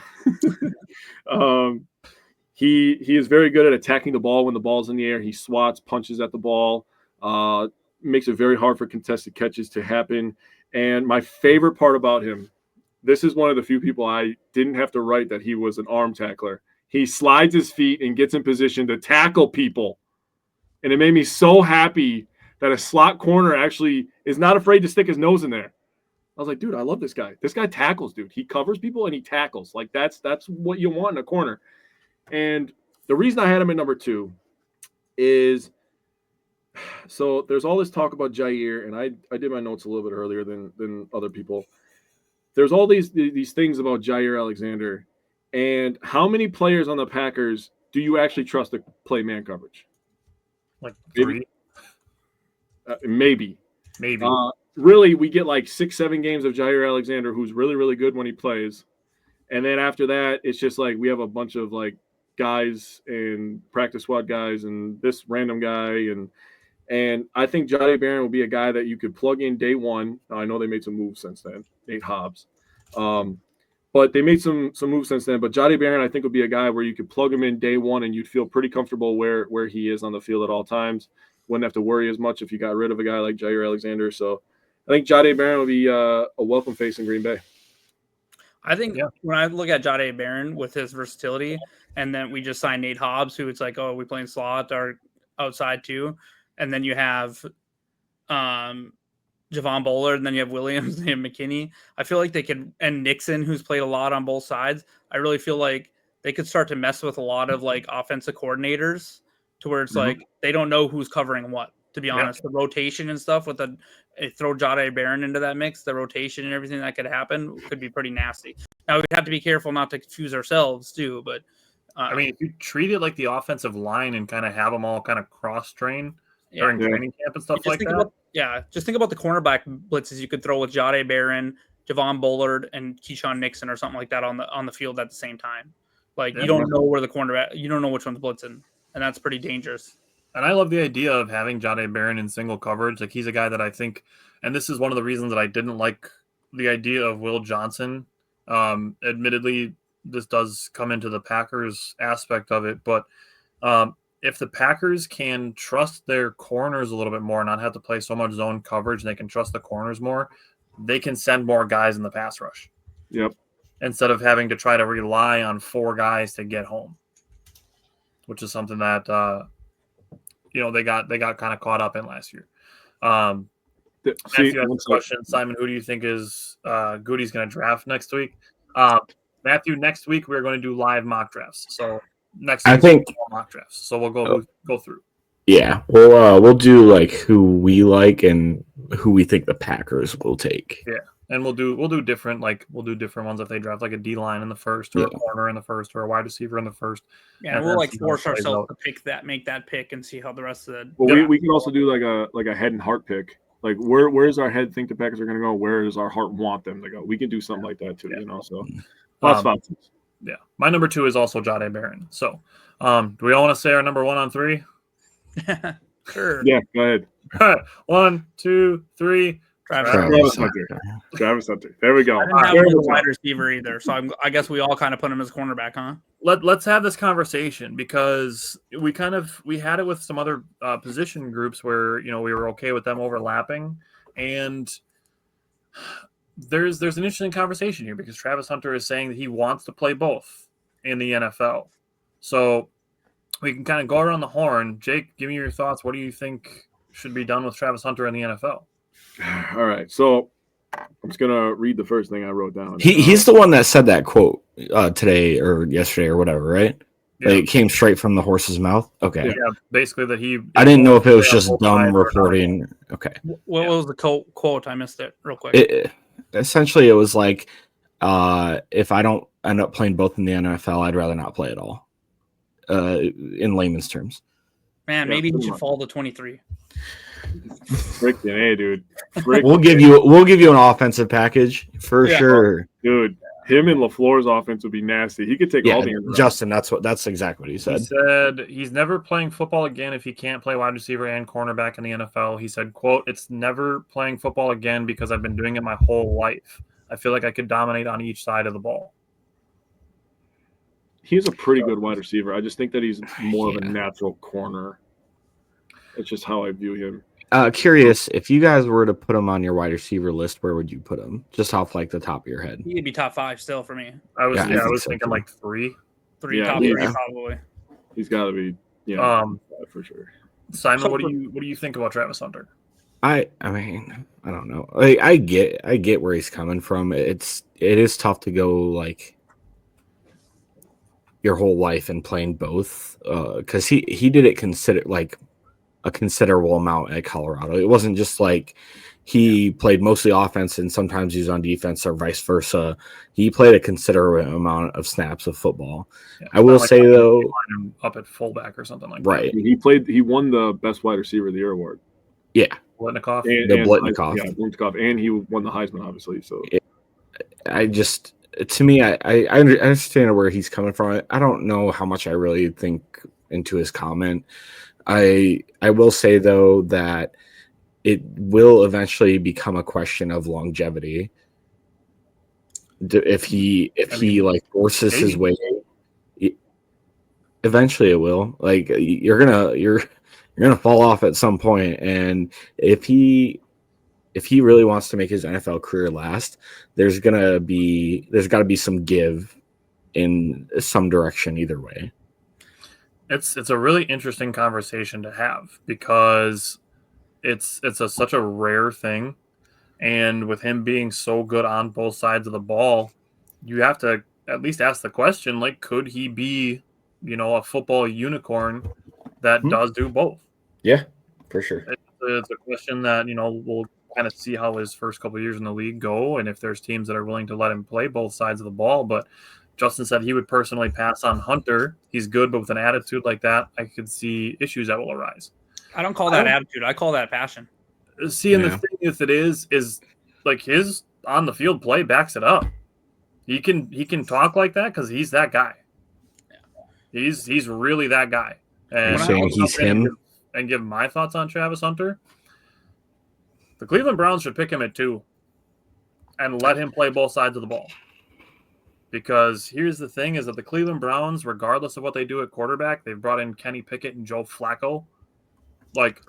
He is very good at attacking the ball when the ball's in the air. He swats, punches at the ball, makes it very hard for contested catches to happen. And my favorite part about him, this is one of the few people I didn't have to write that he was an arm tackler. He slides his feet and gets in position to tackle people. And it made me so happy that a slot corner actually is not afraid to stick his nose in there. I was like, dude, I love this guy. This guy tackles, dude. He covers people and he tackles. Like that's what you want in a corner. And the reason I had him at number 2 is so there's all this talk about Jair, and I did my notes a little bit earlier than other people. There's all these things about Jair Alexander, and how many players on the Packers do you actually trust to play man coverage? Like 3? Maybe. Really, we get like 6-7 games of Jair Alexander, who's really, really good when he plays. And then after that, it's just like we have a bunch of like guys and practice squad guys and this random guy. And I think Jahdae Barron will be a guy that you could plug in day one. Now, I know they made some moves since then, Nate Hobbs. But they made some moves since then. But Jahdae Barron, I think, would be a guy where you could plug him in day one and you'd feel pretty comfortable where he is on the field at all times. Wouldn't have to worry as much if you got rid of a guy like Jair Alexander. So I think Jahdae Barron would be a welcome face in Green Bay. I think when I look at Jahdae Barron with his versatility, and then we just signed Nate Hobbs, who it's like, oh, we playing slot or outside too. And then you have Javon Bullard, and then you have Williams and McKinney. I feel like they could, and Nixon, who's played a lot on both sides. I really feel like they could start to mess with a lot of like offensive coordinators to where it's like they don't know who's covering what. To be honest, the rotation and stuff with throw Jahdae Barron into that mix, the rotation and everything that could happen could be pretty nasty. Now we'd have to be careful not to confuse ourselves too, but I mean, if you treat it like the offensive line and kind of have them all kind of cross train during training camp and stuff like that. Just think about the cornerback blitzes you could throw with Jahdae Barron, Javon Bullard, and Keyshawn Nixon or something like that on the field at the same time. Like you don't know where the cornerback, you don't know which one's blitzing, and that's pretty dangerous. And I love the idea of having Jahdae Barron in single coverage. Like he's a guy that I think, and this is one of the reasons that I didn't like the idea of Will Johnson. Admittedly, this does come into the Packers aspect of it, but if the Packers can trust their corners a little bit more, not have to play so much zone coverage, and they can trust the corners more, they can send more guys in the pass rush. Yep. Instead of having to try to rely on 4 guys to get home, which is something that they got kind of caught up in last year. Matthew asked a question. Simon, who do you think is Goody's going to draft next week? Matthew, next week we're going to do live mock drafts. So next week, I think mock drafts. So we'll go through. Yeah, we'll do like who we like and who we think the Packers will take. Yeah, and we'll do different ones if they draft like a D line in the first, or a corner in the first, or a wide receiver in the first. Yeah, and we'll like force ourselves to make that pick and see how the rest of the. Well, we can also do like a head and heart pick. Like where's our head think the Packers are going to go? Where does our heart want them to go? We can do something like that too. So lots of options. Yeah, my number 2 is also Jahdae Barron. So, do we all want to say our number 1 on 3? Sure. Yeah, go ahead. 1, 2, 3. Travis Hunter. There we go. I didn't have him as a wide receiver either, so I guess we all kind of put him as cornerback, huh? Let's have this conversation because we had it with some other position groups where we were okay with them overlapping, and there's an interesting conversation here because Travis Hunter is saying that he wants to play both in the NFL. So we can kind of go around the horn. Jake, give me your thoughts. What do you think should be done with Travis Hunter in the NFL? All right. So I'm just going to read the first thing I wrote down. He's the one that said that quote today or yesterday or whatever, right? Yeah. Like it came straight from the horse's mouth. Okay. Yeah, basically that he. I didn't know if it was just dumb reporting. Okay. What was the quote? I missed it real quick. Essentially, it was like, if I don't end up playing both in the NFL, I'd rather not play at all. In layman's terms. Man, maybe he should fall to 23. Freaking A, dude. We'll give you an offensive package for sure, dude. Him and LaFleur's offense would be nasty. He could take all the Justin. That's exactly what he said. He said he's never playing football again if he can't play wide receiver and cornerback in the NFL. He said, "quote It's never playing football again because I've been doing it my whole life. I feel like I could dominate on each side of the ball." He's a pretty good wide receiver. I just think that he's more of a natural corner. It's just how I view him. Curious, if you guys were to put him on your wide receiver list, where would you put him? Just off like the top of your head. He'd be top 5 still for me. I was thinking like 3. Top 3 probably. He's got to be, for sure. Simon, what do you think about Travis Hunter? I mean, I don't know. I get where he's coming from. It is tough to go like your whole life and playing both, because he did it a considerable amount at Colorado. It wasn't just like he played mostly offense and sometimes he was on defense or vice versa. He played a considerable amount of snaps of football. Yeah, I will say though, him up at fullback or something like right. that. He won the best wide receiver of the year award. Yeah. Blitnikoff. Blitnikoff, and he won the Heisman, obviously. So to me, I understand where he's coming from. I don't know how much I really think into his comment. I will say though that it will eventually become a question of longevity. If he like forces his way, eventually it will. Like you're gonna fall off at some point, and if he really wants to make his NFL career last, there's got to be some give in some direction either way. It's a really interesting conversation to have because it's such a rare thing, and with him being so good on both sides of the ball, you have to at least ask the question, like, could he be, a football unicorn that does do both? Yeah, for sure. It's a question that, we'll kind of see how his first couple of years in the league go, and if there's teams that are willing to let him play both sides of the ball. But Justin said he would personally pass on Hunter. He's good, but with an attitude like that, I could see issues that will arise. I don't call that attitude. I call that passion. See, and the thing with it is like his on the field play backs it up. He can talk like that because he's that guy. Yeah. He's really that guy. And you're saying he's him? And give my thoughts on Travis Hunter. The Cleveland Browns should pick him at 2 and let him play both sides of the ball. Because here's the thing is that the Cleveland Browns, regardless of what they do at quarterback, they've brought in Kenny Pickett and Joe Flacco. Like,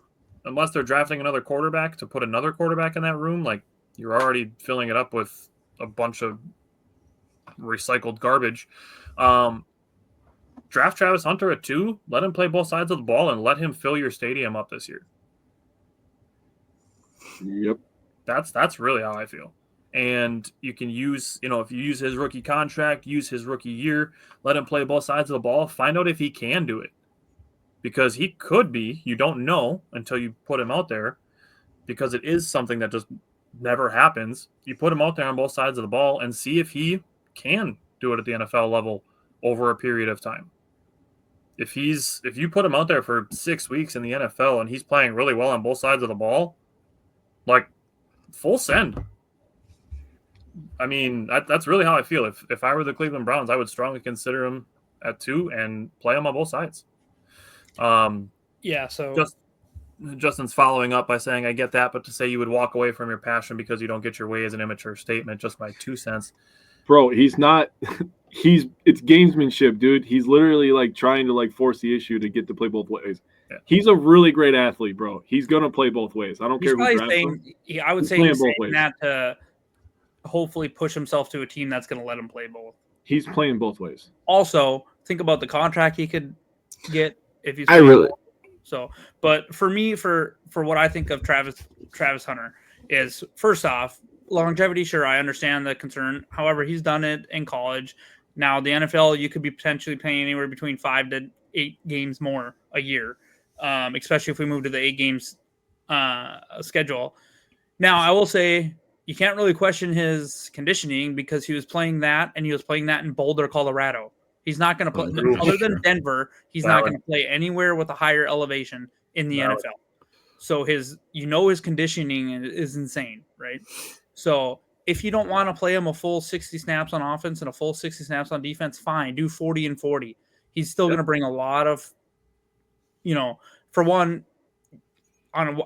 unless they're drafting another quarterback to put another quarterback in that room, like, you're already filling it up with a bunch of recycled garbage. Draft Travis Hunter at 2, let him play both sides of the ball, and let him fill your stadium up this year. Yep. That's really how I feel. And you can use, if you use his rookie contract, use his rookie year, let him play both sides of the ball, find out if he can do it. Because he could be, you don't know until you put him out there, because it is something that just never happens. You put him out there on both sides of the ball and see if he can do it at the NFL level over a period of time. If you put him out there for 6 weeks in the NFL and he's playing really well on both sides of the ball, like, full send. I mean, that's really how I feel. If I were the Cleveland Browns, I would strongly consider him at 2 and play him on both sides. So Justin's following up by saying, I get that, but to say you would walk away from your passion because you don't get your way is an immature statement, just my 2 cents. Bro, he's not – it's gamesmanship, dude. He's literally, like, trying to, like, force the issue to get to play both ways. Yeah. He's a really great athlete, bro. He's going to play both ways. I don't care who drafts him. I would say he's saying that to hopefully push himself to a team that's going to let him play both. He's playing both ways. Also, think about the contract he could get if he's but for me, for what I think of Travis Hunter is, first off, longevity. Sure, I understand the concern. However, he's done it in college. Now, the NFL, you could be potentially playing anywhere between 5 to 8 games more a year, especially if we move to the 8 games schedule. Now, I will say you can't really question his conditioning because he was playing that, and he was playing that in Boulder, Colorado. He's not going to play other than Denver. He's not going to play anywhere with a higher elevation in the NFL. So his conditioning is insane, right? So if you don't want to play him a full 60 snaps on offense and a full 60 snaps on defense, fine, do 40 and 40. He's still going to bring a lot of, for one,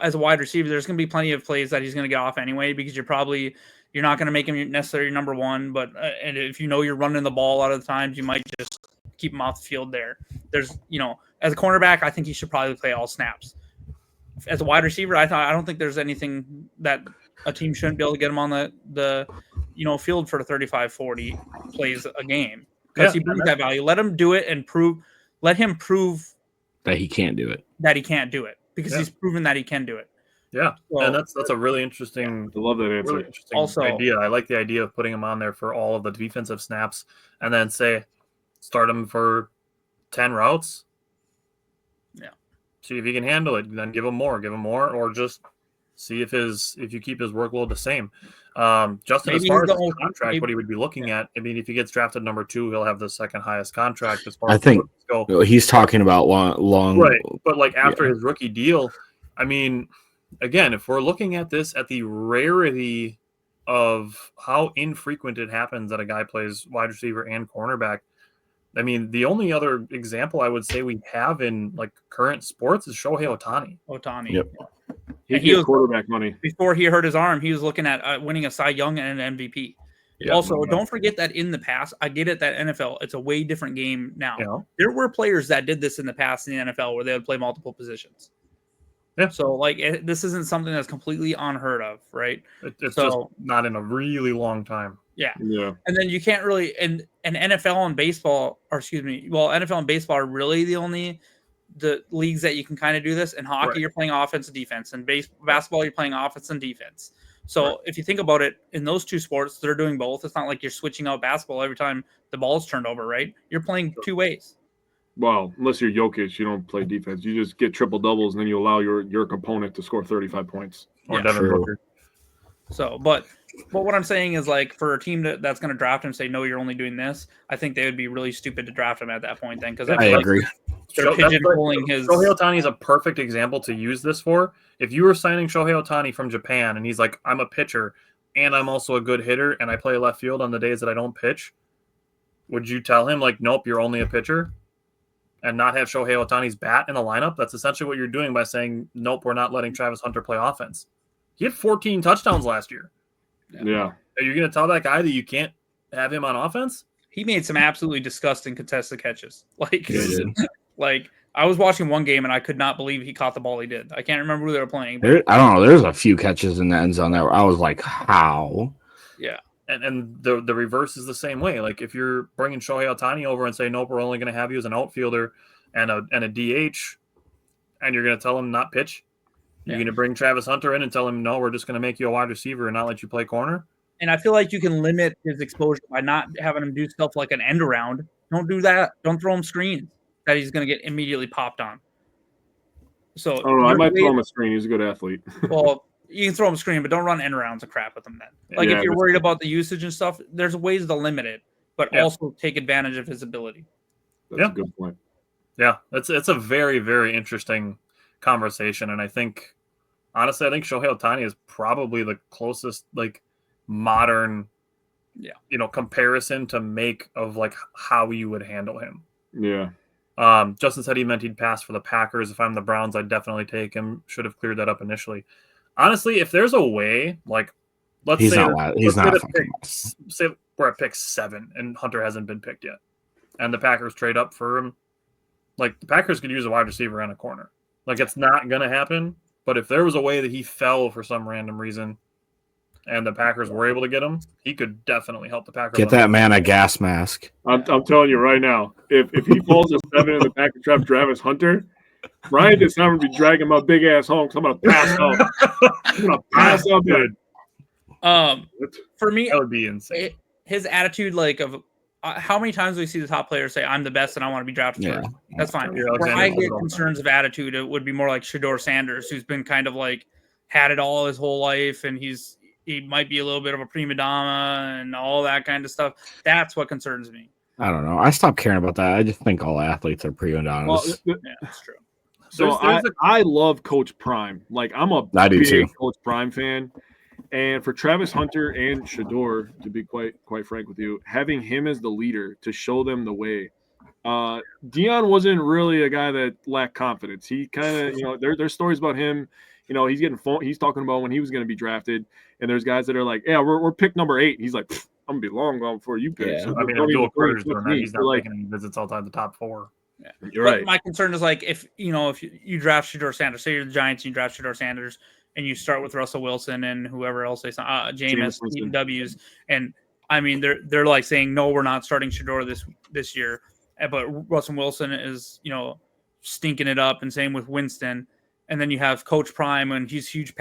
as a wide receiver, there's going to be plenty of plays that he's going to get off anyway, because you're not going to make him necessarily number 1. But and if you're running the ball a lot of the times, you might just keep him off the field there. There's, as a cornerback, I think he should probably play all snaps. As a wide receiver, I don't think there's anything that a team shouldn't be able to get him on the field for 35, 40 plays a game, because he brings that value. Let him do it and let him prove that he can't do it. Because he's proven that he can do it. Yeah, and that's a really interesting. I love that answer. Really interesting idea. I like the idea of putting him on there for all of the defensive snaps, and then say, start him for 10 routes. Yeah. See if he can handle it. Then give him more, or just see if you keep his workload the same. Justin, Maybe as far he's as the his old- contract, maybe- what he would be looking at, I mean, if he gets drafted number 2, he'll have the second highest contract as far I as think go. he's talking about long. Right, but like after his rookie deal, I mean, again, if we're looking at this at the rarity of how infrequent it happens that a guy plays wide receiver and cornerback, I mean, the only other example I would say we have in like current sports is Shohei Ohtani. Yep. He was quarterback money. Before he hurt his arm, he was looking at winning a Cy Young and an MVP. Yeah, also, don't forget that in the past, I get it that NFL, it's a way different game now. Yeah. There were players that did this in the past in the NFL where they would play multiple positions. Yeah. So, like, this isn't something that's completely unheard of, right? It's just not in a really long time. Yeah. Yeah. And then you can't really, and NFL and baseball, NFL and baseball are really the leagues that you can kind of do this. In hockey, Right. you're playing offense and defense. And basketball, you're playing offense and defense. So if you think about it, in those two sports, they're doing both. It's not like you're switching out basketball every time the ball's turned over, right? You're playing two ways. Well, unless you're Jokic, you don't play defense. You just get triple doubles, and then you allow your opponent to score 35 points. Or Yeah, Devin Booker. So, but what I'm saying is, like, for a team that's going to draft him and say, no, you're only doing this, I think they would be really stupid to draft him at that point then. Because I agree. They're pigeonholing his. Shohei Ohtani is a perfect example to use this for. If you were signing Shohei Ohtani from Japan and he's like, I'm a pitcher and I'm also a good hitter and I play left field on the days that I don't pitch, would you tell him, like, nope, you're only a pitcher and not have Shohei Ohtani's bat in the lineup? That's essentially what you're doing by saying, nope, we're not letting Travis Hunter play offense. He had 14 touchdowns last year. Yeah. Are you going to tell that guy that you can't have him on offense? He made some absolutely disgusting contested catches. Like, Yeah, he did. like I was watching one game and I could not believe he caught the ball he did. I can't remember who they were playing. I don't know. There's a few catches in the end zone that I was like, how? Yeah. And the reverse is the same way. Like, if you're bringing Shohei Ohtani over and say, nope, we're only going to have you as an outfielder and a DH, and you're going to tell him not pitch, you're going to bring Travis Hunter in and tell him, no, we're just going to make you a wide receiver and not let you play corner. And I feel like you can limit his exposure by not having him do stuff like an end around. Don't do that. Don't throw him screens that he's going to get immediately popped on. So I don't know. I might throw him a screen. He's a good athlete. Well, you can throw him a screen, but don't run end arounds and crap with him then. Like, Yeah, if you're that's worried good. about the usage and stuff, there's ways to limit it, but also take advantage of his ability. That's a good point. Yeah, it's a very, very interesting conversation. And I think, honestly, Shohei Ohtani is probably the closest, like, modern, comparison to make of, like, how you would handle him. Yeah. Justin said he meant he'd pass for the Packers. If I'm the Browns, I'd definitely take him. Should have cleared that up initially. Honestly, if there's a way, like, let's say we're at pick 7 and Hunter hasn't been picked yet, and the Packers trade up for him, like, the Packers could use a wide receiver and a corner. Like, it's not going to happen, but if there was a way that he fell for some random reason and the Packers were able to get him, he could definitely help the Packers. Get that man a gas mask. I'm telling you right now, if he falls to 7 and the Packers draft Travis Hunter, Ryan is not going to be dragging my big ass home because I'm going to pass out. I'm going to pass out, dude. For me, that would be insane. His attitude, like, of how many times do we see the top players say, I'm the best and I want to be drafted first? That's fine. Where I get concerns of attitude, it would be more like Shedeur Sanders, who's been kind of like had it all his whole life, and he might be a little bit of a prima donna and all that kind of stuff. That's what concerns me. I don't know. I stopped caring about that. I just think all athletes are prima donnas. Yeah, that's true. So I love Coach Prime. Like, I'm a big Coach Prime fan. And for Travis Hunter and Shedeur, to be quite frank with you, having him as the leader to show them the way. Dion wasn't really a guy that lacked confidence. He kind of, there's stories about him. He's talking about when he was going to be drafted, and there's guys that are like, yeah, we're pick number 8. He's like, I'm gonna be long gone before you pick. Yeah. So I mean, Abdul Carter's doing that. He's not making any visits outside the top 4. Yeah. You're right. My concern is, like, if you draft Shedeur Sanders, say you're the Giants and you draft Shedeur Sanders, and you start with Russell Wilson and whoever else they sign, Jameis, Eaton W's, and I mean they're like saying, no, we're not starting Shedeur this year, but Russell Wilson is stinking it up, and same with Winston, and then you have Coach Prime and he's huge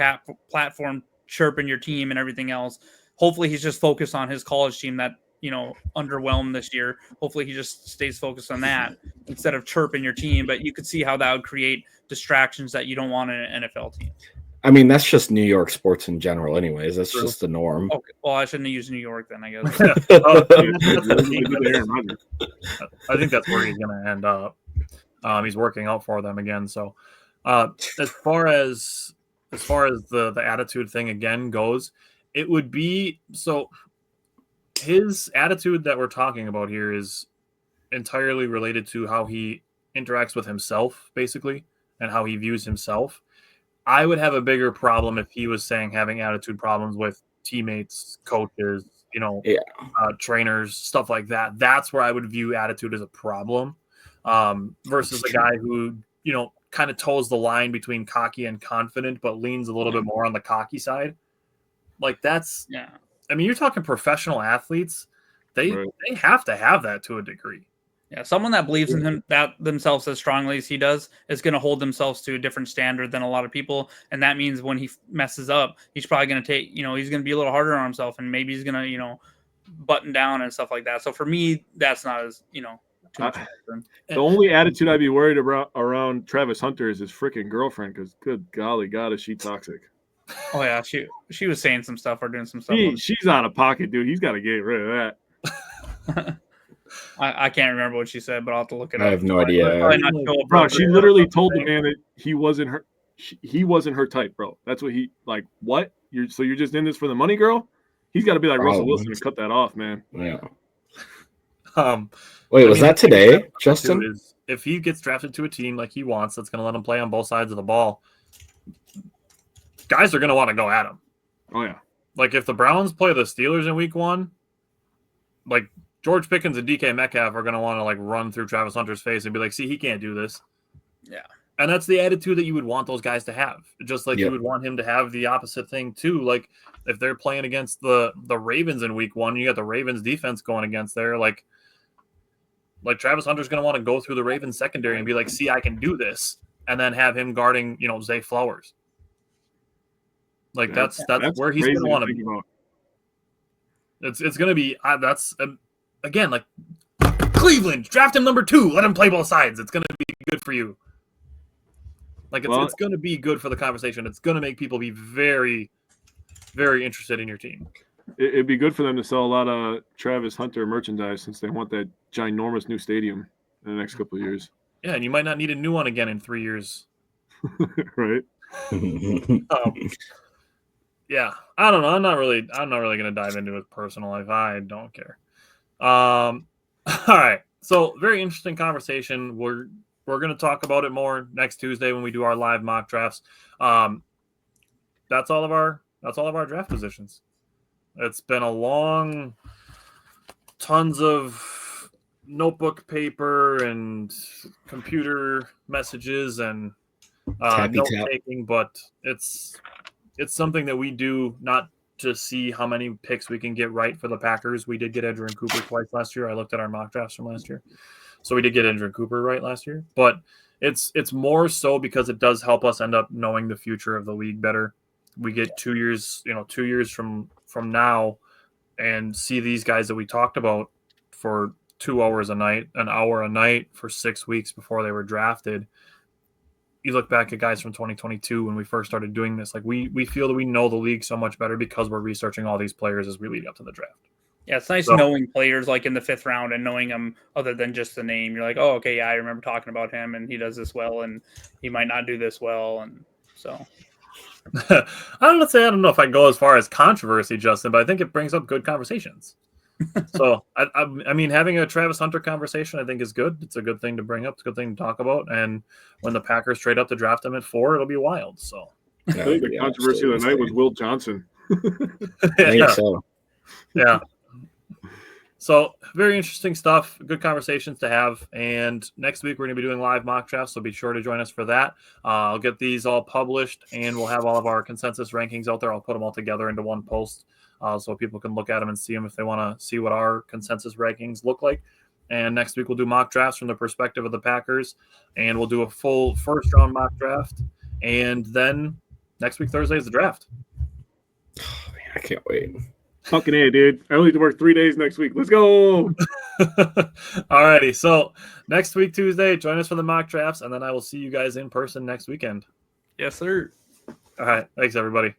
platform chirping your team and everything else. Hopefully he's just focused on his college team that underwhelmed this year. Hopefully he just stays focused on that instead of chirping your team. But you could see how that would create distractions that you don't want in an NFL team. I mean, that's just New York sports in general anyways. That's just the norm. Okay. Well, I shouldn't have used New York then, I guess. I think that's where he's going to end up. He's working out for them again. So as far as the attitude thing again goes, it would be so his attitude that we're talking about here is entirely related to how he interacts with himself, basically, and how he views himself. I would have a bigger problem if he was saying having attitude problems with teammates, coaches, trainers, stuff like that. That's where I would view attitude as a problem, versus a guy who, kind of toes the line between cocky and confident, but leans a little bit more on the cocky side. Like that's, I mean, you're talking professional athletes. They have to have that to a degree. Yeah, someone that believes in themselves as strongly as he does is going to hold themselves to a different standard than a lot of people, and that means when he messes up, he's probably going to take, he's going to be a little harder on himself, and maybe he's going to, button down and stuff like that. So for me, that's not as, too much. The only attitude I'd be worried about around Travis Hunter is his freaking girlfriend, because good golly God, is she toxic? Oh yeah, she was saying some stuff or doing some stuff. She's out of pocket, dude. He's got to get rid of that. I can't remember what she said, but I'll have to look it up. I have no idea. Bro, she literally told the man that he wasn't her type, bro. That's what what? You're just in this for the money, girl? He's got to be like Russell Wilson and cut that off, man. Yeah. Wait, was that today, Justin? If he gets drafted to a team like he wants, that's going to let him play on both sides of the ball, guys are going to want to go at him. Oh, yeah. Like, if the Browns play the Steelers in week 1, like, George Pickens and DK Metcalf are going to want to, run through Travis Hunter's face and be like, see, he can't do this. Yeah. And that's the attitude that you would want those guys to have. Just like you would want him to have the opposite thing, too. Like, if they're playing against the Ravens in week 1, you got the Ravens defense going against there, like Travis Hunter's going to want to go through the Ravens secondary and be like, see, I can do this. And then have him guarding, Zay Flowers. Like, that's where he's going to want to be. It's going to be again, like Cleveland, draft him number 2, let him play both sides. It's going to be good for you. Like, it's going to be good for the conversation. It's going to make people be very, very interested in your team. It'd be good for them to sell a lot of Travis Hunter merchandise since they want that ginormous new stadium in the next couple of years. Yeah, and you might not need a new one again in 3 years. Right. Yeah, I don't know. I'm not really going to dive into his personal life. I don't care. All right. So very interesting conversation. We're going to talk about it more next Tuesday when we do our live mock drafts. That's all of our draft positions. It's been a long, tons of notebook paper and computer messages and note taking, but it's something that we do not to see how many picks we can get right for the Packers. We did get Edgerrin Cooper twice last year. I looked at our mock drafts from last year. So we did get Edgerrin Cooper right last year. But it's more so because it does help us end up knowing the future of the league better. We get 2 years, 2 years from now and see these guys that we talked about for 2 hours a night, an hour a night for 6 weeks before they were drafted. You look back at guys from 2022 when we first started doing this, like we feel that we know the league so much better because we're researching all these players as we lead up to the draft. Yeah, it's nice knowing players like in the 5th round and knowing them other than just the name. You're like, oh, okay, yeah, I remember talking about him and he does this well and he might not do this well. And so I don't know if I go as far as controversy, Justin, but I think it brings up good conversations. So, I mean, having a Travis Hunter conversation, I think, is good. It's a good thing to bring up. It's a good thing to talk about. And when the Packers trade up to draft him at 4, it'll be wild. So, I think the controversy of the night was Will Johnson. Yeah. So, very interesting stuff. Good conversations to have. And next week, we're going to be doing live mock drafts, so be sure to join us for that. I'll get these all published, and we'll have all of our consensus rankings out there. I'll put them all together into one post so people can look at them and see them if they want to see what our consensus rankings look like. And next week, we'll do mock drafts from the perspective of the Packers, and we'll do a full first-round mock draft. And then next week, Thursday, is the draft. Oh, man, I can't wait. Fucking A, dude. I only have to work 3 days next week. Let's go. Alrighty. So next week, Tuesday, join us for the mock drafts, and then I will see you guys in person next weekend. Yes, sir. All right. Thanks, everybody.